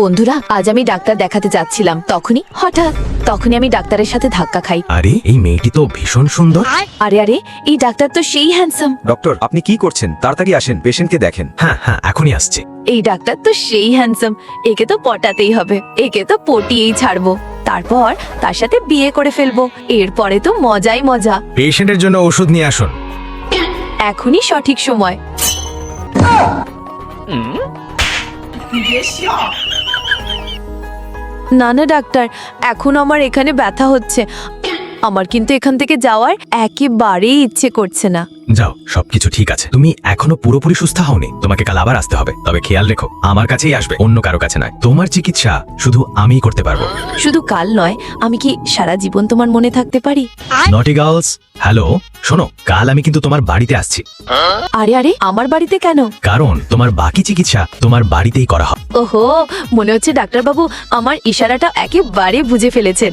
বন্ধুরা, আজ আমি ডাক্তার দেখাতে যাচ্ছিলাম, তখনই আমি ডাক্তারের সাথে ধাক্কা খাই। আরে এই মেয়েটি তো ভীষণ সুন্দর। আরে এই ডাক্তার তো সেই হ্যান্ডসাম। ডক্টর, আপনি কি করছেন? তাড়াতাড়ি আসেন, পেশেন্টকে দেখেন। হ্যাঁ এখনই আসছে। এই ডাক্তার তো সেই হ্যান্ডসাম, একে তো পটাতেই হবে, একে তো পটিয়েই ছাড়বো, তারপর তার সাথে বিয়ে করে ফেলবো। এরপরে তো মজাই মজা। পেশেন্টের জন্য ওষুধ নিয়ে আসুন। এখনই সঠিক সময়। না ডাক্তার, এখন আমার এখানে ব্যথা হচ্ছে। আমার কিন্তু এখান থেকে যাওয়ার একেবারেই ইচ্ছে করছে না। যাও, সবকিছু ঠিক আছে। তুমি এখনো পুরোপুরি সুস্থ হওনি, তোমাকে কাল আবার আসতে হবে। তবে খেয়াল রেখো, আমার কাছেই আসবে, অন্য কারো কাছে নয়। তোমার চিকিৎসা শুধু আমিই করতে পারবো। শুধু কাল নয়, আমি কি সারা জীবন তোমার মনে থাকতে পারি? নটি গার্লস, হ্যালো, শোনো, কাল আমি কিন্তু তোমার বাড়িতে আসছি। আরে আমার বাড়িতে কেন? কারণ তোমার বাকি চিকিৎসা তোমার বাড়িতেই করা হবে। ওহো, মনে হচ্ছে ডাক্তারবাবু আমার ইশারাটা একেবারে বুঝে ফেলেছেন।